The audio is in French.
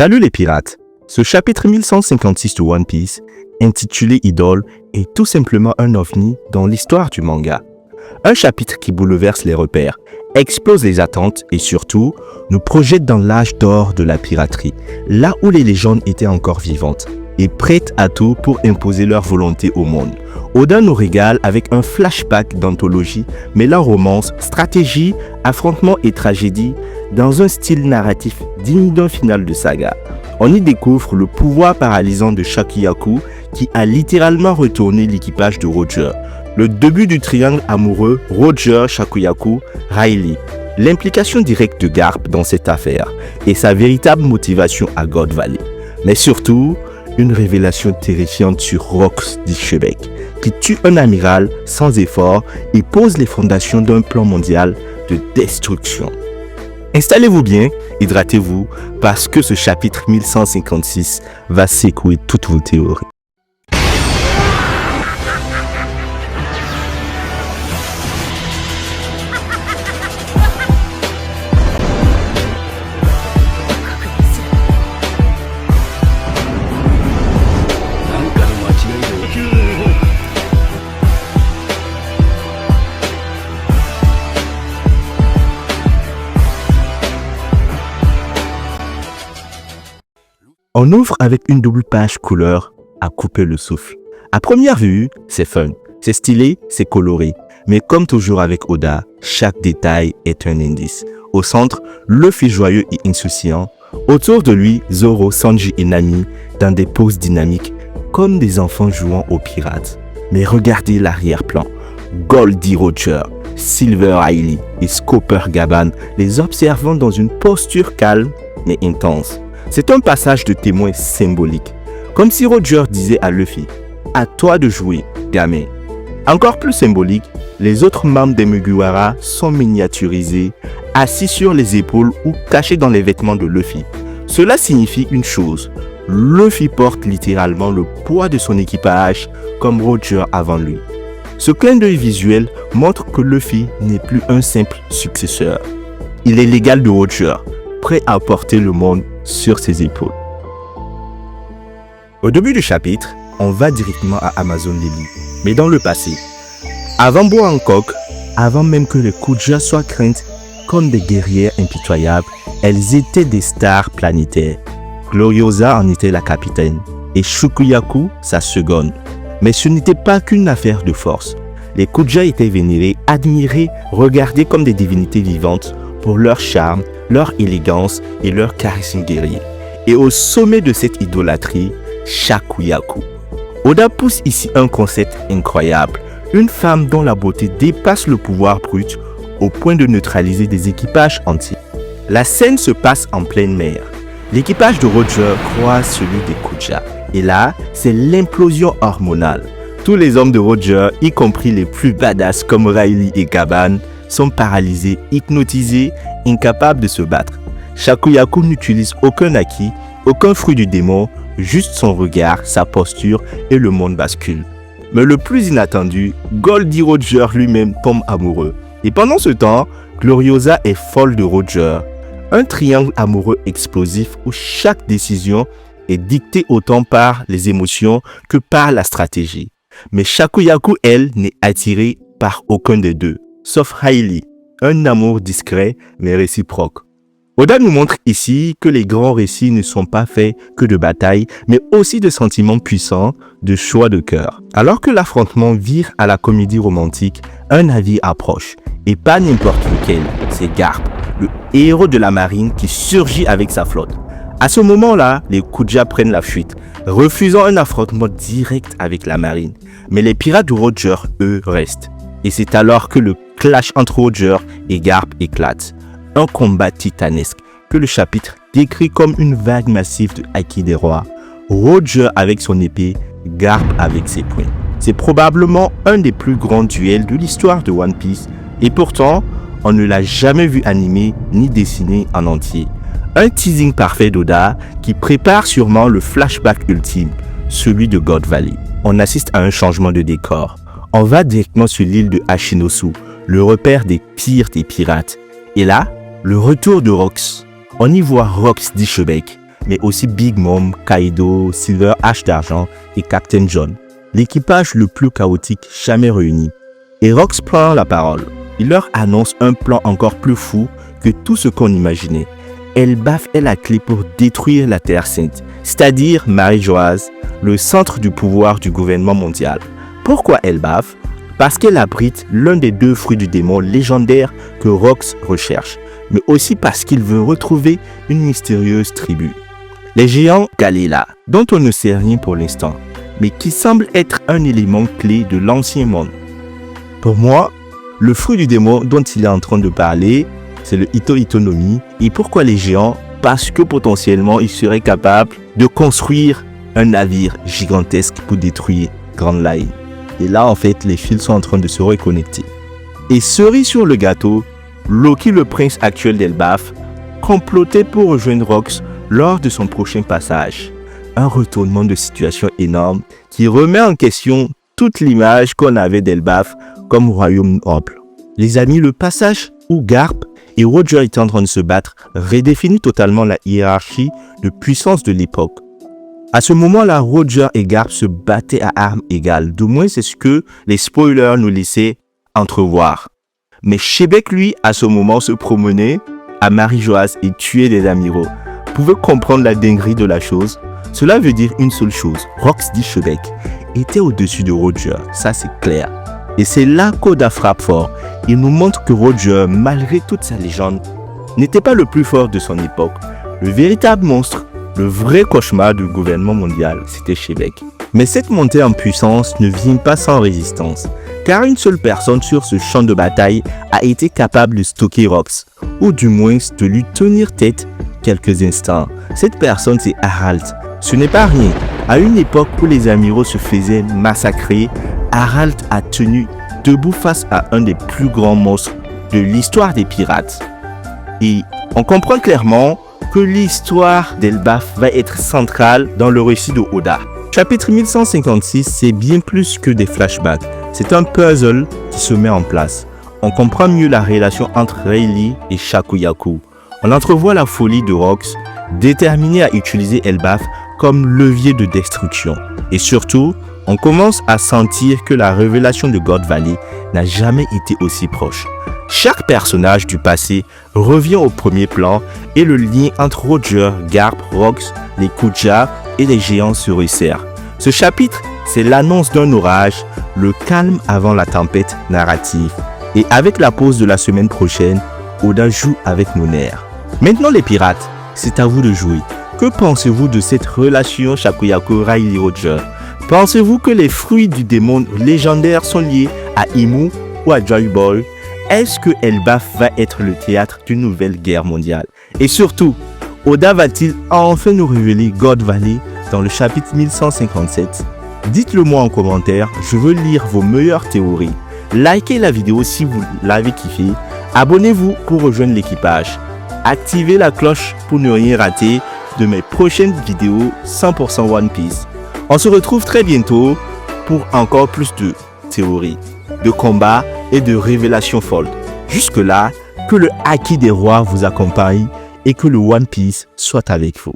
Salut les pirates! Ce chapitre 1156 de One Piece, intitulé Idole, est tout simplement un ovni dans l'histoire du manga. Un chapitre qui bouleverse les repères, explose les attentes et surtout, nous projette dans l'âge d'or de la piraterie, là où les légendes étaient encore vivantes et prêtes à tout pour imposer leur volonté au monde. Oda nous régale avec un flashback d'anthologie mêlant romance, stratégie, affrontement et tragédie dans un style narratif digne d'un final de saga. On y découvre le pouvoir paralysant de Shakuyaku qui a littéralement retourné l'équipage de Roger. Le début du triangle amoureux Roger, Shakuyaku, Riley. L'implication directe de Garp dans cette affaire et sa véritable motivation à God Valley. Mais surtout, une révélation terrifiante sur Rox d'Ishebek qui tue un amiral sans effort et pose les fondations d'un plan mondial de destruction. Installez-vous bien, hydratez-vous, parce que ce chapitre 1156 va secouer toutes vos théories. On ouvre avec une double page couleur à couper le souffle. À première vue, c'est fun, c'est stylé, c'est coloré. Mais comme toujours avec Oda, chaque détail est un indice. Au centre, Luffy joyeux et insouciant. Autour de lui, Zoro, Sanji et Nami dans des poses dynamiques comme des enfants jouant aux pirates. Mais regardez l'arrière-plan. Goldie Roger, Silver Riley et Scooper Gaban les observant dans une posture calme mais intense. C'est un passage de témoin symbolique, comme si Roger disait à Luffy « À toi de jouer, gamin ». Encore plus symbolique, les autres membres des Mugiwara sont miniaturisés, assis sur les épaules ou cachés dans les vêtements de Luffy. Cela signifie une chose, Luffy porte littéralement le poids de son équipage comme Roger avant lui. Ce clin d'œil visuel montre que Luffy n'est plus un simple successeur. Il est l'égal de Roger, prêt à porter le monde sur ses épaules. Au début du chapitre, on va directement à Amazon Lily, mais dans le passé. Avant Boa Hancock, avant même que les Kuja soient craintes comme des guerrières impitoyables, elles étaient des stars planétaires. Gloriosa en était la capitaine et Shukuyaku sa seconde. Mais ce n'était pas qu'une affaire de force. Les Kuja étaient vénérés, admirés, regardés comme des divinités vivantes pour leur charme, leur élégance et leur charisme guerrier. Et au sommet de cette idolâtrie, Shakuyaku. Oda pousse ici un concept incroyable, une femme dont la beauté dépasse le pouvoir brut au point de neutraliser des équipages entiers. La scène se passe en pleine mer. L'équipage de Roger croise celui des Kuja. Et là, c'est l'implosion hormonale. Tous les hommes de Roger, y compris les plus badass comme Riley et Gaban, sont paralysés, hypnotisés, incapables de se battre. Shakuyaku n'utilise aucun acquis, aucun fruit du démon, juste son regard, sa posture et le monde bascule. Mais le plus inattendu, Goldie Roger lui-même tombe amoureux. Et pendant ce temps, Gloriosa est folle de Roger. Un triangle amoureux explosif où chaque décision est dictée autant par les émotions que par la stratégie. Mais Shakuyaku, elle, n'est attirée par aucun des deux. Sauf Riley, un amour discret mais réciproque. Oda nous montre ici que les grands récits ne sont pas faits que de batailles, mais aussi de sentiments puissants, de choix de cœur. Alors que l'affrontement vire à la comédie romantique, un navire approche, et pas n'importe lequel, c'est Garp, le héros de la marine qui surgit avec sa flotte. À ce moment-là, les Kuja prennent la fuite, refusant un affrontement direct avec la marine. Mais les pirates de Roger, eux, restent. Et c'est alors que le clash entre Roger et Garp éclate. Un combat titanesque que le chapitre décrit comme une vague massive de Haki des rois. Roger avec son épée, Garp avec ses poings. C'est probablement un des plus grands duels de l'histoire de One Piece. Et pourtant, on ne l'a jamais vu animé ni dessiné en entier. Un teasing parfait d'Oda qui prépare sûrement le flashback ultime, celui de God Valley. On assiste à un changement de décor. On va directement sur l'île de Hachinosu, le repère des pires des pirates. Et là, le retour de Rox. On y voit Rox d'Ishebek, mais aussi Big Mom, Kaido, Silver H d'argent et Captain John. L'équipage le plus chaotique jamais réuni. Et Rox prend la parole. Il leur annonce un plan encore plus fou que tout ce qu'on imaginait. Elbaf est la clé pour détruire la Terre Sainte, c'est-à-dire Marie-Joaz, le centre du pouvoir du gouvernement mondial. Pourquoi Elbaf? Parce qu'elle abrite l'un des 2 fruits du démon légendaire que Rox recherche, mais aussi parce qu'il veut retrouver une mystérieuse tribu. Les géants Galila, dont on ne sait rien pour l'instant, mais qui semble être un élément clé de l'ancien monde. Pour moi, le fruit du démon dont il est en train de parler, c'est le Ito-Itonomi. Et pourquoi les géants? Parce que potentiellement, ils seraient capables de construire un navire gigantesque pour détruire Grand Line. Et là, en fait, les fils sont en train de se reconnecter. Et cerise sur le gâteau, Loki, le prince actuel d'Elbaf, complotait pour rejoindre Rox lors de son prochain passage. Un retournement de situation énorme qui remet en question toute l'image qu'on avait d'Elbaf comme royaume noble. Les amis, le passage où Garp et Roger étaient en train de se battre redéfinit totalement la hiérarchie de puissance de l'époque. À ce moment-là, Roger et Garp se battaient à armes égales. Du moins, c'est ce que les spoilers nous laissaient entrevoir. Mais Shebeck, lui, à ce moment, se promenait à Marie-Joaz et tuait des amiraux. Vous pouvez comprendre la dinguerie de la chose. Cela veut dire une seule chose. Rox dit Shebeck était au-dessus de Roger. Ça, c'est clair. Et c'est là qu'Oda frappe fort. Il nous montre que Roger, malgré toute sa légende, n'était pas le plus fort de son époque. Le véritable monstre, le vrai cauchemar du gouvernement mondial, c'était Shebeck. Mais cette montée en puissance ne vient pas sans résistance, car une seule personne sur ce champ de bataille a été capable de stocker Rox, ou du moins de lui tenir tête quelques instants. Cette personne, c'est Harald. Ce n'est pas rien. À une époque où les amiraux se faisaient massacrer, Harald a tenu debout face à un des plus grands monstres de l'histoire des pirates. Et on comprend clairement que l'histoire d'Elbaf va être centrale dans le récit de Oda. Chapitre 1156, c'est bien plus que des flashbacks. C'est un puzzle qui se met en place. On comprend mieux la relation entre Rayleigh et Shakuyaku. On entrevoit la folie de Rox, déterminé à utiliser Elbaf comme levier de destruction. Et surtout, on commence à sentir que la révélation de God Valley n'a jamais été aussi proche. Chaque personnage du passé revient au premier plan et le lien entre Roger, Garp, Rox, les Kuja et les géants se resserre. Ce chapitre, c'est l'annonce d'un orage, le calme avant la tempête narrative. Et avec la pause de la semaine prochaine, Oda joue avec nos nerfs. Maintenant les pirates, c'est à vous de jouer. Que pensez-vous de cette relation Shakuyaku Rayleigh Roger? Pensez-vous que les fruits du démon légendaire sont liés à Imu ou à Joy Boy? Est-ce que Elbaf va être le théâtre d'une nouvelle guerre mondiale? Et surtout, Oda va-t-il enfin nous révéler God Valley dans le chapitre 1157? Dites-le moi en commentaire, je veux lire vos meilleures théories. Likez la vidéo si vous l'avez kiffé. Abonnez-vous pour rejoindre l'équipage. Activez la cloche pour ne rien rater de mes prochaines vidéos 100% One Piece. On se retrouve très bientôt pour encore plus de théories, de combats et de révélations folles. Jusque-là, que le Haki des rois vous accompagne et que le One Piece soit avec vous.